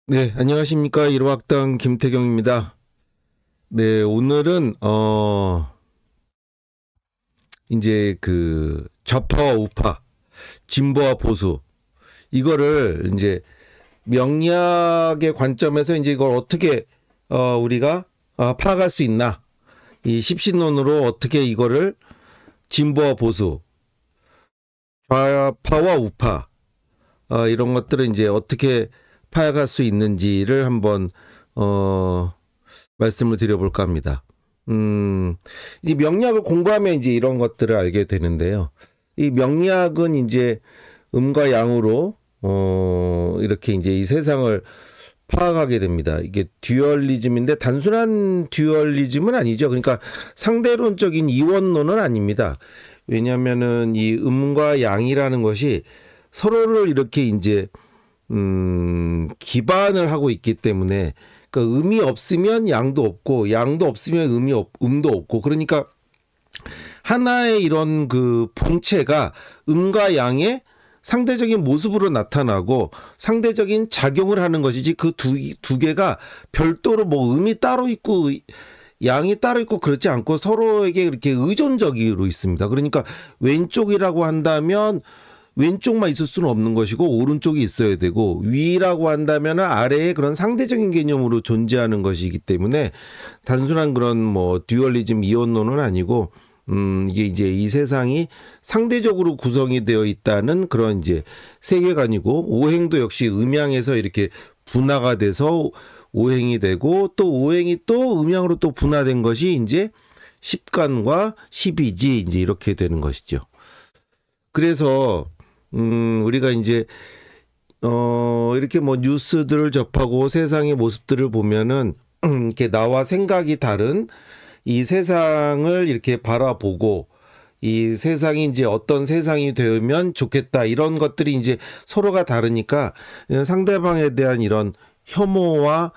네, 안녕하십니까. 일호학당 김태경입니다. 네, 오늘은 이제 그 좌파와 우파, 진보와 보수 이거를 이제 명리학의 관점에서 이제 이걸 어떻게 우리가 파악할 수 있나? 이 십신론으로 어떻게 이거를 진보와 보수, 좌파와 우파 이런 것들을 이제 어떻게 파악할 수 있는지를 한번 말씀을 드려볼까 합니다. 이제 명리학을 공부하면 이제 이런 것들을 알게 되는데요. 이 명리학은 이제 음과 양으로 이렇게 이제 이 세상을 파악하게 됩니다. 이게 듀얼리즘인데 단순한 듀얼리즘은 아니죠. 그러니까 상대론적인 이원론은 아닙니다. 왜냐하면은 이 음과 양이라는 것이 서로를 이렇게 이제 기반을 하고 있기 때문에 그러니까 음이 없으면 양도 없고 양도 없으면 음도 없고 그러니까 하나의 이런 그 본체가 음과 양의 상대적인 모습으로 나타나고 상대적인 작용을 하는 것이지 그 두 개가 별도로 뭐 음이 따로 있고 양이 따로 있고 그렇지 않고 서로에게 이렇게 의존적으로 있습니다. 그러니까 왼쪽이라고 한다면 왼쪽만 있을 수는 없는 것이고 오른쪽이 있어야 되고 위라고 한다면 아래에 그런 상대적인 개념으로 존재하는 것이기 때문에 단순한 그런 뭐 듀얼리즘 이원론은 아니고 이게 이제 이 세상이 상대적으로 구성이 되어 있다는 그런 이제 세계관이고 오행도 역시 음양에서 이렇게 분화가 돼서 오행이 되고 또 오행이 또 음양으로 또 분화된 것이 이제 십간과 십이지 이제 이렇게 되는 것이죠. 그래서 우리가 이제 이렇게 뭐 뉴스들을 접하고 세상의 모습들을 보면은 이렇게 나와 생각이 다른 이 세상을 이렇게 바라보고 이 세상이 이제 어떤 세상이 되면 좋겠다 이런 것들이 이제 서로가 다르니까 상대방에 대한 이런 혐오와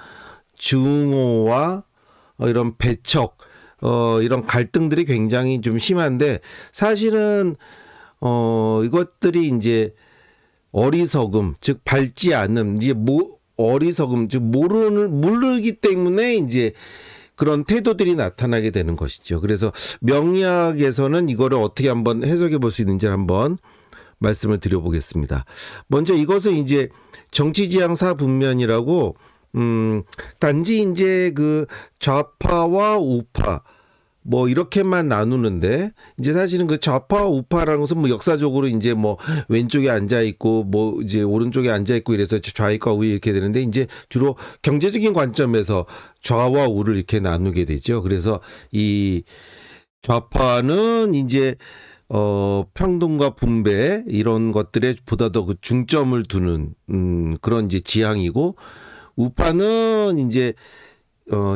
증오와 이런 배척 이런 갈등들이 굉장히 좀 심한데 사실은 이것들이 이제 어리석음, 즉 밝지 않음, 이제 어리석음, 즉 모르기 때문에 이제 그런 태도들이 나타나게 되는 것이죠. 그래서 명리학에서는 이거를 어떻게 한번 해석해 볼 수 있는지 한번 말씀을 드려보겠습니다. 먼저 이것은 이제 정치지향 사분면이라고 단지 이제 그 좌파와 우파 뭐 이렇게만 나누는데 이제 사실은 그 좌파 우파라는 것은 뭐 역사적으로 이제 뭐 왼쪽에 앉아 있고 뭐 이제 오른쪽에 앉아 있고 이래서 좌익과 우익 이렇게 되는데 이제 주로 경제적인 관점에서 좌와 우를 이렇게 나누게 되죠. 그래서 이 좌파는 이제 평등과 분배 이런 것들에 보다 더 그 중점을 두는 그런 이제 지향이고 우파는 이제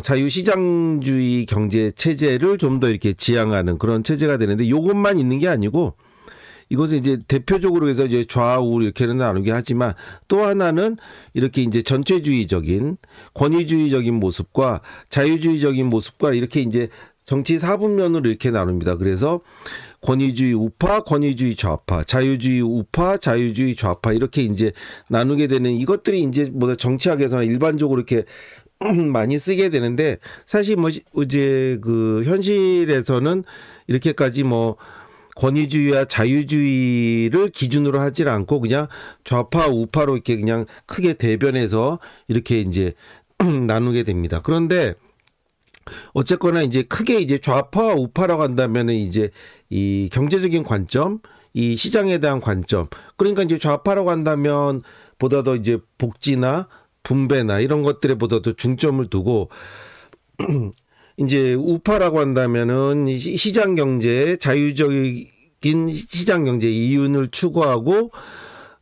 자유시장주의 경제 체제를 좀 더 이렇게 지향하는 그런 체제가 되는데 이것만 있는 게 아니고 이것은 이제 대표적으로 해서 이제 좌우 이렇게는 나누게 하지만 또 하나는 이렇게 이제 전체주의적인 권위주의적인 모습과 자유주의적인 모습과 이렇게 이제 정치 사분면으로 이렇게 나눕니다. 그래서 권위주의 우파, 권위주의 좌파, 자유주의 우파, 자유주의 좌파 이렇게 이제 나누게 되는 이것들이 이제 뭐 정치학에서는 일반적으로 이렇게 많이 쓰게 되는데 사실 뭐 이제 그 현실에서는 이렇게까지 뭐 권위주의와 자유주의를 기준으로 하질 않고 그냥 좌파 우파로 이렇게 그냥 크게 대변해서 이렇게 이제 나누게 됩니다. 그런데 어쨌거나 이제 크게 이제 좌파와 우파라고 한다면은 이제 이 경제적인 관점, 이 시장에 대한 관점. 그러니까 이제 좌파라고 한다면 보다 더 이제 복지나 분배나 이런 것들에 보다 더 중점을 두고 이제 우파라고 한다면은 시장 경제, 자유적인 시장 경제 이윤을 추구하고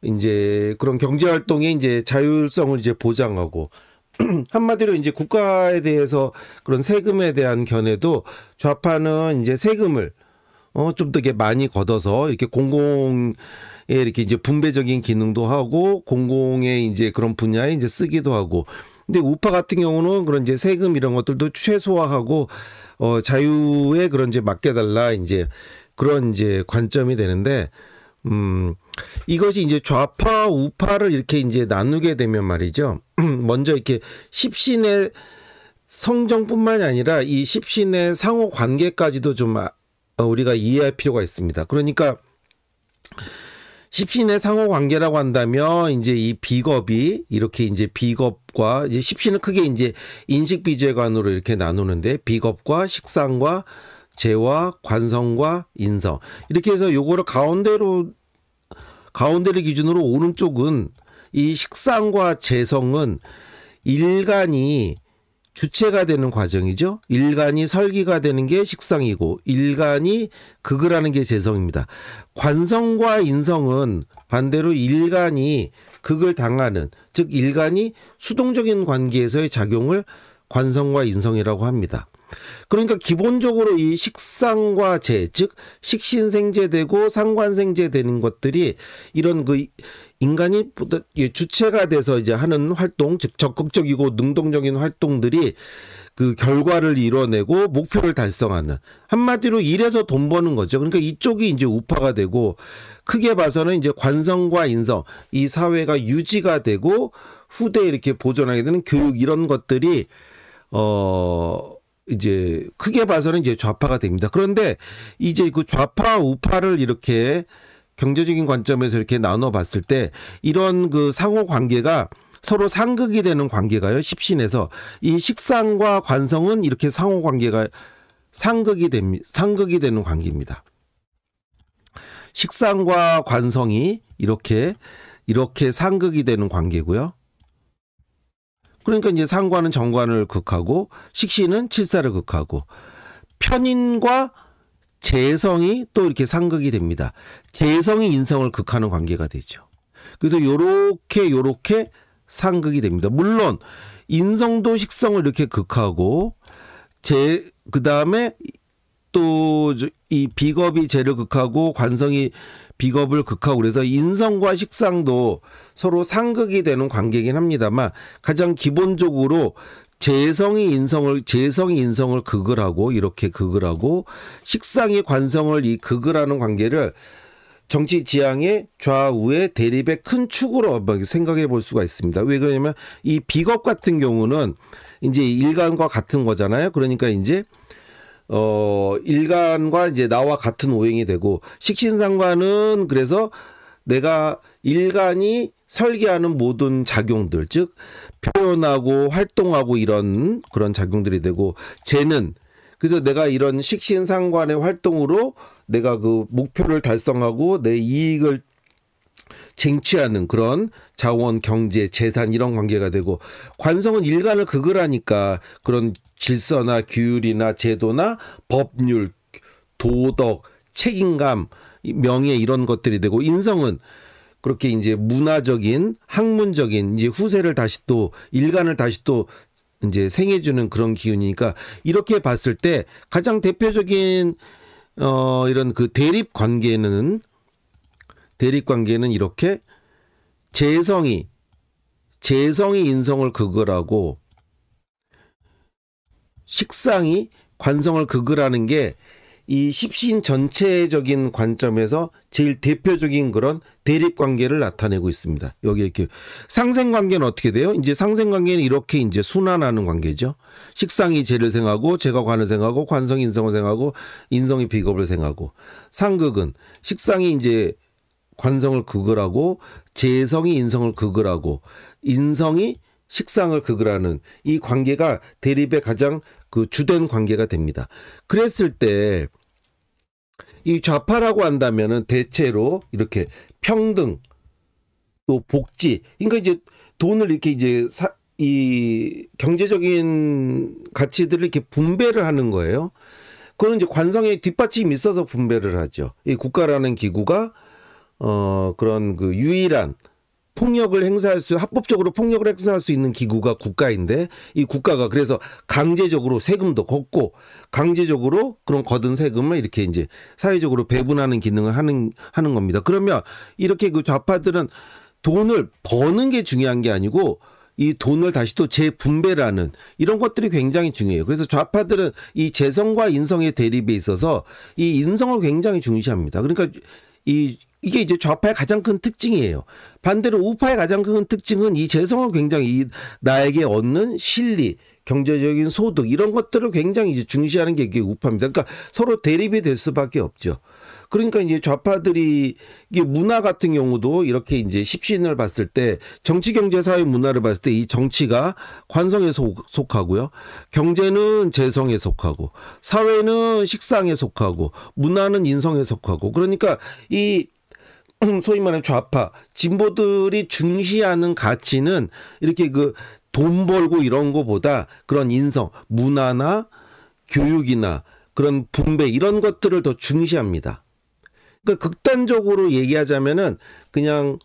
이제 그런 경제 활동의 이제 자율성을 이제 보장하고 한마디로 이제 국가에 대해서 그런 세금에 대한 견해도 좌파는 이제 세금을 좀 더 이렇게 많이 걷어서 이렇게 공공에 이렇게 이제 분배적인 기능도 하고 공공의 이제 그런 분야에 이제 쓰기도 하고 근데 우파 같은 경우는 그런 이제 세금 이런 것들도 최소화하고 자유에 그런 이제 맡겨달라 이제 그런 이제 관점이 되는데 이것이 이제 좌파, 우파를 이렇게 이제 나누게 되면 말이죠. 먼저 이렇게 십신의 성정뿐만이 아니라 이 십신의 상호 관계까지도 좀 우리가 이해할 필요가 있습니다. 그러니까 십신의 상호 관계라고 한다면 이제 이 비겁이 이렇게 이제 비겁과 이제 십신은 크게 이제 인식비재관으로 이렇게 나누는데 비겁과 식상과 재와 관성과 인성 이렇게 해서 요거를 가운데를 기준으로 오른쪽은 이 식상과 재성은 일간이 주체가 되는 과정이죠. 일간이 설기가 되는 게 식상이고 일간이 극을 하는 게 재성입니다. 관성과 인성은 반대로 일간이 극을 당하는, 즉 일간이 수동적인 관계에서의 작용을 관성과 인성이라고 합니다. 그러니까 기본적으로 이 식상과 재, 즉 식신생재되고 상관생재되는 것들이 이런 그 인간이 주체가 돼서 이제 하는 활동, 즉 적극적이고 능동적인 활동들이 그 결과를 이뤄내고 목표를 달성하는, 한마디로 일해서 돈 버는 거죠. 그러니까 이쪽이 이제 우파가 되고, 크게 봐서는 이제 관성과 인성, 이 사회가 유지가 되고 후대에 이렇게 보존하게 되는 교육, 이런 것들이 이제 크게 봐서는 이제 좌파가 됩니다. 그런데 이제 그 좌파 우파를 이렇게 경제적인 관점에서 이렇게 나눠 봤을 때 이런 그 상호 관계가 서로 상극이 되는 관계가요. 십신에서 이 식상과 관성은 이렇게 상호 관계가 상극이 되는 관계입니다. 식상과 관성이 이렇게 상극이 되는 관계고요. 그러니까 이제 상관은 정관을 극하고 식신은 칠사를 극하고, 편인과 재성이 또 이렇게 상극이 됩니다. 재성이 인성을 극하는 관계가 되죠. 그래서 요렇게 상극이 됩니다. 물론 인성도 식성을 이렇게 극하고 그다음에 또 이 비겁이 재를 극하고 관성이 비겁을 극하고, 그래서 인성과 식상도 서로 상극이 되는 관계이긴 합니다만, 가장 기본적으로 재성이 인성을 극을 하고, 이렇게 극을 하고, 식상이 관성을 이 극을 하는 관계를 정치 지향의 좌우의 대립의 큰 축으로 생각해 볼 수가 있습니다. 왜 그러냐면 이 비겁 같은 경우는 이제 일간과 같은 거잖아요. 그러니까 이제 일간과 이제 나와 같은 오행이 되고, 식신상관은 그래서 내가 일간이 설계하는 모든 작용들, 즉 표현하고 활동하고 이런 그런 작용들이 되고, 재는 그래서 내가 이런 식신상관의 활동으로 내가 그 목표를 달성하고 내 이익을 쟁취하는 그런 자원, 경제, 재산, 이런 관계가 되고, 관성은 일간을 극을 하니까 그런 질서나 규율이나 제도나 법률, 도덕, 책임감, 명예, 이런 것들이 되고, 인성은 그렇게 이제 문화적인, 학문적인 이제 후세를 다시 또 일간을 다시 또 이제 생해주는 그런 기운이니까, 이렇게 봤을 때 가장 대표적인 이런 그 대립 관계는 이렇게 재성이 인성을 극을 하고 식상이 관성을 극을 하는 게 이 십신 전체적인 관점에서 제일 대표적인 그런 대립 관계를 나타내고 있습니다. 여기 이렇게 상생 관계는 어떻게 돼요? 이제 상생 관계는 이렇게 이제 순환하는 관계죠. 식상이 재를 생하고 재가 관을 생하고 관성이 인성을 생하고 인성이 비겁을 생하고, 상극은 식상이 이제 관성을 극을 하고 재성이 인성을 극을 하고 인성이 식상을 극을 하는 이 관계가 대립의 가장 그 주된 관계가 됩니다. 그랬을 때 이 좌파라고 한다면은 대체로 이렇게 평등 또 복지, 그러니까 이제 돈을 이렇게 이제 이 경제적인 가치들을 이렇게 분배를 하는 거예요. 그건 이제 관성의 뒷받침이 있어서 분배를 하죠. 이 국가라는 기구가 그런 그 유일한 합법적으로 폭력을 행사할 수 있는 기구가 국가인데, 이 국가가 그래서 강제적으로 세금도 걷고 강제적으로 그런 거둔 세금을 이렇게 이제 사회적으로 배분하는 기능을 하는 겁니다. 그러면 이렇게 그 좌파들은 돈을 버는 게 중요한 게 아니고 이 돈을 다시 또 재분배를 하는 이런 것들이 굉장히 중요해요. 그래서 좌파들은 이 재성과 인성의 대립에 있어서 이 인성을 굉장히 중시합니다. 그러니까 이 이게 이제 좌파의 가장 큰 특징이에요. 반대로 우파의 가장 큰 특징은 이 재성을 굉장히 나에게 얻는 실리, 경제적인 소득 이런 것들을 굉장히 이제 중시하는 게 이게 우파입니다. 그러니까 서로 대립이 될 수밖에 없죠. 그러니까 이제 좌파들이 이게 문화 같은 경우도 이렇게 이제 십신을 봤을 때 정치, 경제, 사회, 문화를 봤을 때 이 정치가 관성에 속하고요. 경제는 재성에 속하고 사회는 식상에 속하고 문화는 인성에 속하고 그러니까 이 소위 말하는 좌파, 진보들이 중시하는 가치는 이렇게 그 돈 벌고 이런 거보다 그런 인성, 문화나 교육이나 그런 분배 이런 것들을 더 중시합니다. 그러니까 극단적으로 얘기하자면은 그냥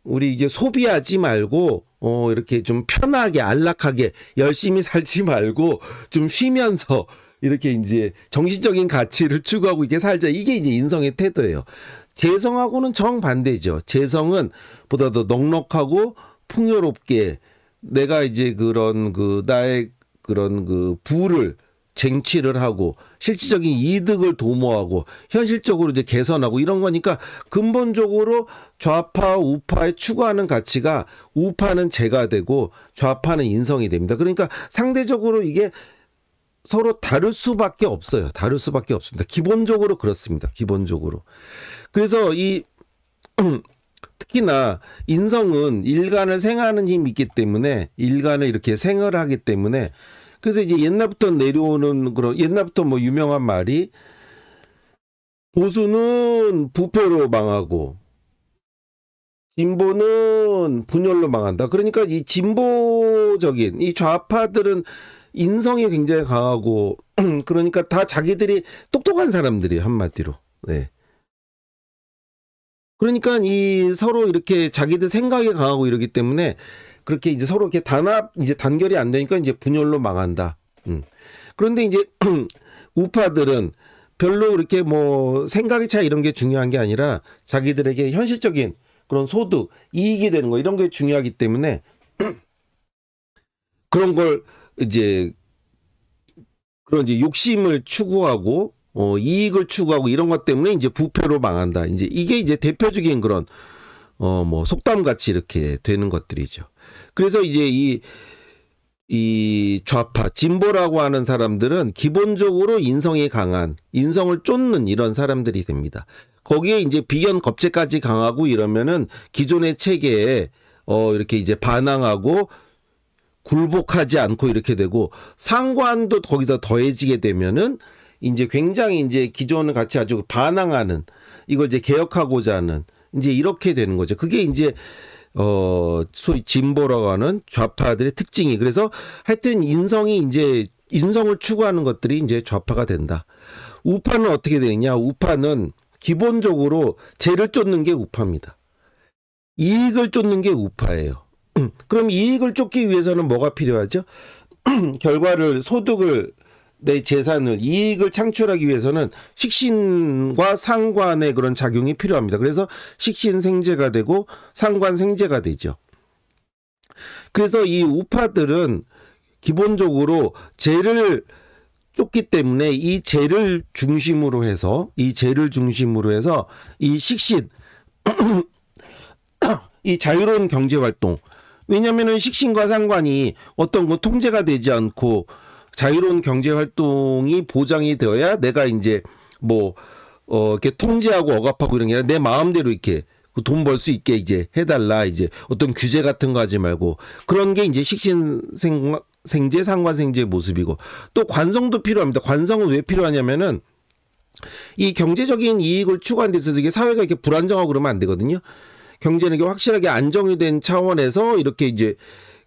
우리 이제 소비하지 말고 이렇게 좀 편하게 안락하게 열심히 살지 말고 좀 쉬면서 이렇게 이제 정신적인 가치를 추구하고 이렇게 살자. 이게 이제 인성의 태도예요. 재성하고는 정반대죠. 재성은 보다 더 넉넉하고 풍요롭게 내가 이제 그런 그 나의 그런 그 부를 쟁취를 하고 실질적인 이득을 도모하고 현실적으로 이제 개선하고 이런 거니까 근본적으로 좌파 우파의 추구하는 가치가 우파는 재가 되고 좌파는 인성이 됩니다. 그러니까 상대적으로 이게 서로 다를 수밖에 없어요. 다를 수밖에 없습니다. 기본적으로 그렇습니다. 기본적으로. 그래서 이 특히나 인성은 일간을 생하는 힘이 있기 때문에 일간을 이렇게 생을 하기 때문에 그래서 이제 옛날부터 내려오는 그런 옛날부터 뭐 유명한 말이 보수는 부패로 망하고 진보는 분열로 망한다. 그러니까 이 진보적인 이 좌파들은 인성이 굉장히 강하고 그러니까 다 자기들이 똑똑한 사람들이 한마디로. 네. 그러니까 이 서로 이렇게 자기들 생각이 강하고 이러기 때문에 그렇게 이제 서로 이렇게 이제 단결이 안 되니까 이제 분열로 망한다. 그런데 이제 우파들은 별로 이렇게 뭐 생각의 차이 이런 게 중요한 게 아니라 자기들에게 현실적인 그런 소득, 이익이 되는 거 이런 게 중요하기 때문에 그런 걸 이제 그런 이제 욕심을 추구하고 이익을 추구하고 이런 것 때문에 이제 부패로 망한다. 이제 이게 이제 대표적인 그런 뭐 속담 같이 이렇게 되는 것들이죠. 그래서 이제 이 좌파 진보라고 하는 사람들은 기본적으로 인성이 강한 인성을 쫓는 이런 사람들이 됩니다. 거기에 이제 비견 겁재까지 강하고 이러면은 기존의 체계에 이렇게 이제 반항하고 굴복하지 않고 이렇게 되고 상관도 거기서 더해지게 되면은 이제 굉장히 이제 기존을 같이 아주 반항하는 이걸 이제 개혁하고자 하는 이제 이렇게 되는 거죠. 그게 이제 소위 진보라고 하는 좌파들의 특징이. 그래서 하여튼 인성을 추구하는 것들이 이제 좌파가 된다. 우파는 어떻게 되느냐? 우파는 기본적으로 재를 쫓는 게 우파입니다. 이익을 쫓는 게 우파예요. 그럼 이익을 쫓기 위해서는 뭐가 필요하죠? 결과를 소득을 내 재산을 이익을 창출하기 위해서는 식신과 상관의 그런 작용이 필요합니다. 그래서 식신생재가 되고 상관생재가 되죠. 그래서 이 우파들은 기본적으로 재를 쫓기 때문에 이 재를 중심으로 해서 이 식신 이 자유로운 경제활동 왜냐하면은 식신과 상관이 어떤 건 통제가 되지 않고 자유로운 경제 활동이 보장이 되어야 내가 이제 뭐 이렇게 통제하고 억압하고 이런 게 아니라 내 마음대로 이렇게 돈 벌 수 있게 이제 해달라 이제 어떤 규제 같은 거 하지 말고 그런 게 이제 식신생재 상관생재의 모습이고 또 관성도 필요합니다. 관성은 왜 필요하냐면은 이 경제적인 이익을 추구하는 데 있어서 이게 사회가 이렇게 불안정하고 그러면 안 되거든요. 경제는 이게 확실하게 안정이 된 차원에서 이렇게 이제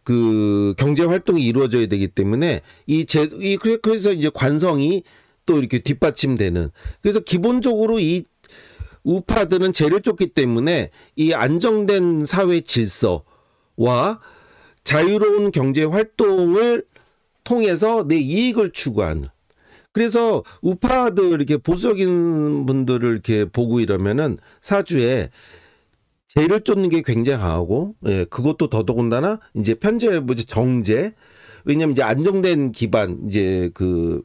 그 경제 활동이 이루어져야 되기 때문에 그래서 이제 관성이 또 이렇게 뒷받침되는 그래서 기본적으로 이 우파들은 재를 쫓기 때문에 이 안정된 사회 질서와 자유로운 경제 활동을 통해서 내 이익을 추구하는 그래서 우파들 이렇게 보수적인 분들을 이렇게 보고 이러면은 사주에 재를 쫓는 게 굉장히 강하고, 예, 그것도 더더군다나 이제 편제 정제, 왜냐면 이제 안정된 기반, 이제 그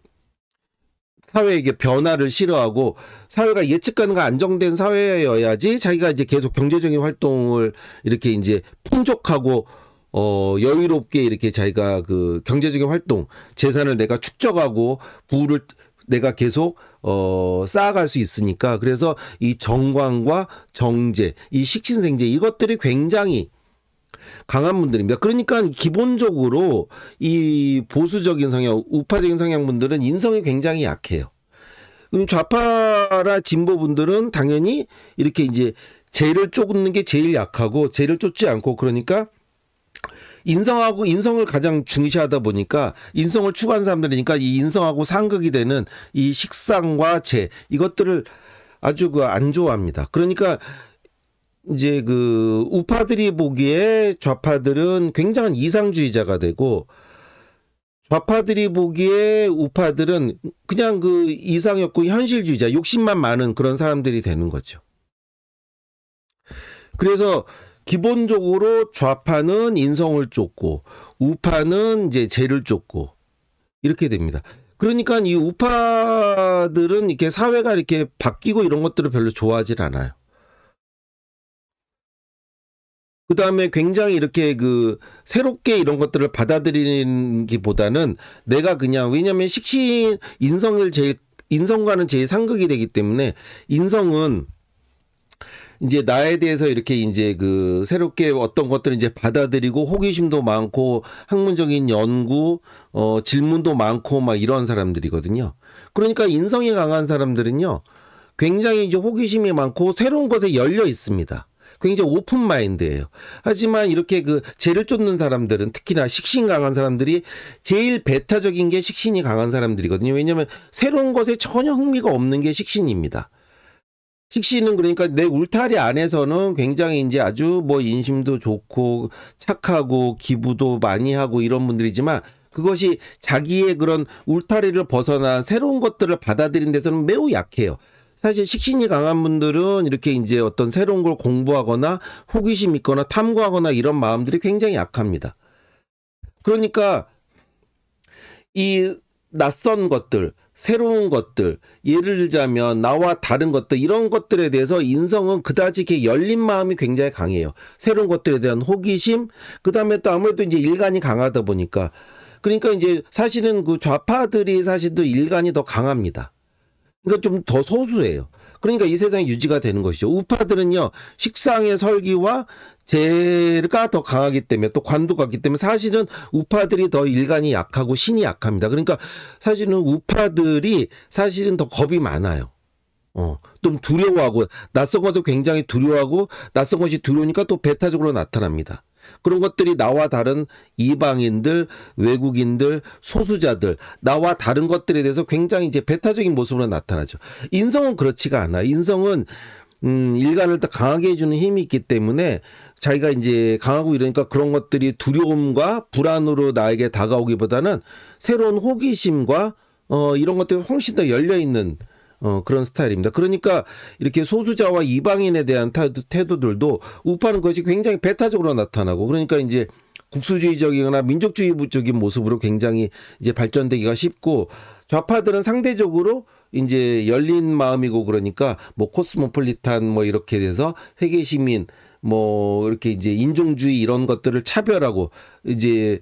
사회에게 변화를 싫어하고 사회가 예측 가능한 안정된 사회여야지 자기가 이제 계속 경제적인 활동을 이렇게 이제 풍족하고 여유롭게 이렇게 자기가 그 경제적인 활동, 재산을 내가 축적하고 부를 내가 계속 쌓아갈 수 있으니까. 그래서 이 정관과 정제, 이 식신생제 이것들이 굉장히 강한 분들입니다. 그러니까 기본적으로 이 보수적인 성향, 우파적인 성향분들은 인성이 굉장히 약해요. 그럼 좌파라 진보분들은 당연히 이렇게 이제 죄를 쫓는 게 제일 약하고 죄를 쫓지 않고, 그러니까 인성을 가장 중시하다 보니까 인성을 추구하는 사람들이니까 이 인성하고 상극이 되는 이 식상과 재 이것들을 아주 안 좋아합니다. 그러니까 이제 그 우파들이 보기에 좌파들은 굉장한 이상주의자가 되고, 좌파들이 보기에 우파들은 그냥 그 이상이 없고 현실주의자, 욕심만 많은 그런 사람들이 되는 거죠. 그래서 기본적으로 좌파는 인성을 쫓고 우파는 이제 재를 쫓고 이렇게 됩니다. 그러니까 이 우파들은 이렇게 사회가 이렇게 바뀌고 이런 것들을 별로 좋아하질 않아요. 그 다음에 굉장히 이렇게 그 새롭게 이런 것들을 받아들이는 기보다는 내가 그냥, 왜냐면 인성과는 제일 상극이 되기 때문에 인성은 이제 나에 대해서 이렇게 이제 그 새롭게 어떤 것들을 이제 받아들이고 호기심도 많고 학문적인 연구, 질문도 많고 막 이런 사람들이거든요. 그러니까 인성이 강한 사람들은요, 굉장히 이제 호기심이 많고 새로운 것에 열려 있습니다. 굉장히 오픈 마인드예요. 하지만 이렇게 그 죄를 쫓는 사람들은, 특히나 식신 강한 사람들이 제일 배타적인 게 식신이 강한 사람들이거든요. 왜냐하면 새로운 것에 전혀 흥미가 없는 게 식신입니다. 식신은 그러니까 내 울타리 안에서는 굉장히 이제 아주 뭐 인심도 좋고 착하고 기부도 많이 하고 이런 분들이지만, 그것이 자기의 그런 울타리를 벗어나 새로운 것들을 받아들이는 데서는 매우 약해요. 사실 식신이 강한 분들은 이렇게 이제 어떤 새로운 걸 공부하거나 호기심 있거나 탐구하거나 이런 마음들이 굉장히 약합니다. 그러니까 이 낯선 것들, 새로운 것들, 예를 들자면 나와 다른 것들, 이런 것들에 대해서 인성은 그다지 이렇게 열린 마음이 굉장히 강해요. 새로운 것들에 대한 호기심, 그 다음에 또 아무래도 이제 일간이 강하다 보니까, 그러니까 이제 사실은 그 좌파들이 사실 또 일간이 더 강합니다. 그러니까 좀 더 소수예요. 그러니까 이 세상이 유지가 되는 것이죠. 우파들은요, 식상의 설기와 재가 더 강하기 때문에, 또 관도 같기 때문에 사실은 우파들이 더 일간이 약하고 신이 약합니다. 그러니까 사실은 우파들이 사실은 더 겁이 많아요. 좀 두려워하고, 낯선 것을 굉장히 두려워하고, 낯선 것이 두려우니까 또 배타적으로 나타납니다. 그런 것들이 나와 다른 이방인들, 외국인들, 소수자들, 나와 다른 것들에 대해서 굉장히 이제 배타적인 모습으로 나타나죠. 인성은 그렇지가 않아. 인성은 일간을 더 강하게 해주는 힘이 있기 때문에 자기가 이제 강하고 이러니까 그런 것들이 두려움과 불안으로 나에게 다가오기보다는 새로운 호기심과 이런 것들이 훨씬 더 열려있는 그런 스타일입니다. 그러니까 이렇게 소수자와 이방인에 대한 태도들도 우파는 것이 굉장히 배타적으로 나타나고, 그러니까 이제 국수주의적이거나 민족주의적인 모습으로 굉장히 이제 발전되기가 쉽고, 좌파들은 상대적으로 이제 열린 마음이고, 그러니까 뭐 코스모폴리탄 뭐 이렇게 돼서 세계 시민 뭐 이렇게 이제 인종주의 이런 것들을 차별하고, 이제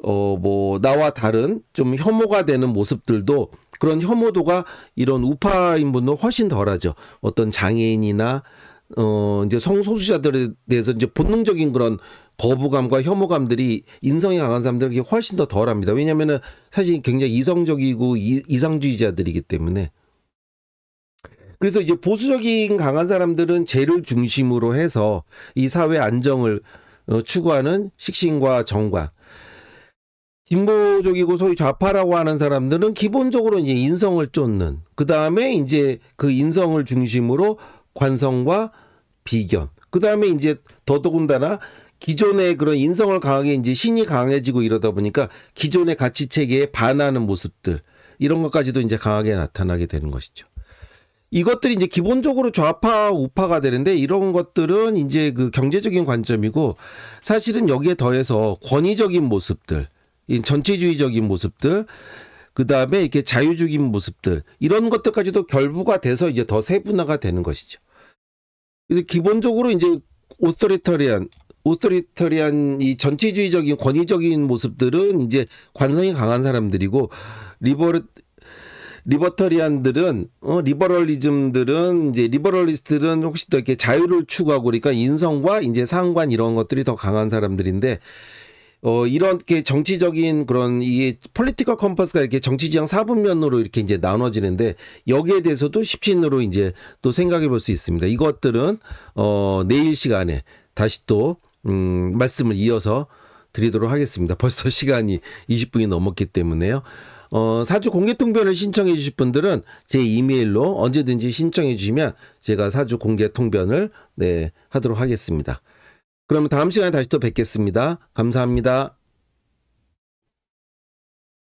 뭐 나와 다른 좀 혐오가 되는 모습들도, 그런 혐오도가 이런 우파인분은 훨씬 덜하죠. 어떤 장애인이나 이제 성소수자들에 대해서 이제 본능적인 그런 거부감과 혐오감들이 인성이 강한 사람들에게 훨씬 더 덜합니다. 왜냐하면은 사실 굉장히 이성적이고 이상주의자들이기 때문에. 그래서 이제 보수적인 강한 사람들은 죄를 중심으로 해서 이 사회 안정을 추구하는 식신과 정관. 진보적이고 소위 좌파라고 하는 사람들은 기본적으로 이제 인성을 쫓는, 그 다음에 이제 그 인성을 중심으로 관성과 비견, 그 다음에 이제 더더군다나 기존의 그런 인성을 강하게 이제 신이 강해지고 이러다 보니까 기존의 가치 체계에 반하는 모습들, 이런 것까지도 이제 강하게 나타나게 되는 것이죠. 이것들이 이제 기본적으로 좌파, 우파가 되는데, 이런 것들은 이제 그 경제적인 관점이고, 사실은 여기에 더해서 권위적인 모습들, 이 전체주의적인 모습들, 그다음에 이렇게 자유주의적인 모습들 이런 것들까지도 결부가 돼서 이제 더 세분화가 되는 것이죠. 그래서 기본적으로 이제 오토리터리안 이 전체주의적인 권위적인 모습들은 이제 관성이 강한 사람들이고 리버터리안들은 리버럴리즘들은 이제 리버럴리스트들은 혹시 더 이렇게 자유를 추구하고 그러니까 인성과 이제 상관 이런 것들이 더 강한 사람들인데 이렇게 정치적인 그런 이게 폴리티컬 컴퍼스가 이렇게 정치 지향 4분면으로 이렇게 이제 나눠지는데 여기에 대해서도 십신으로 이제 또 생각해 볼 수 있습니다. 이것들은 내일 시간에 다시 또 말씀을 이어서 드리도록 하겠습니다. 벌써 시간이 20분이 넘었기 때문에요. 사주 공개통변을 신청해 주실 분들은 제 이메일로 언제든지 신청해 주시면 제가 사주 공개통변을 하도록 하겠습니다. 그러면 다음 시간에 다시 또 뵙겠습니다. 감사합니다.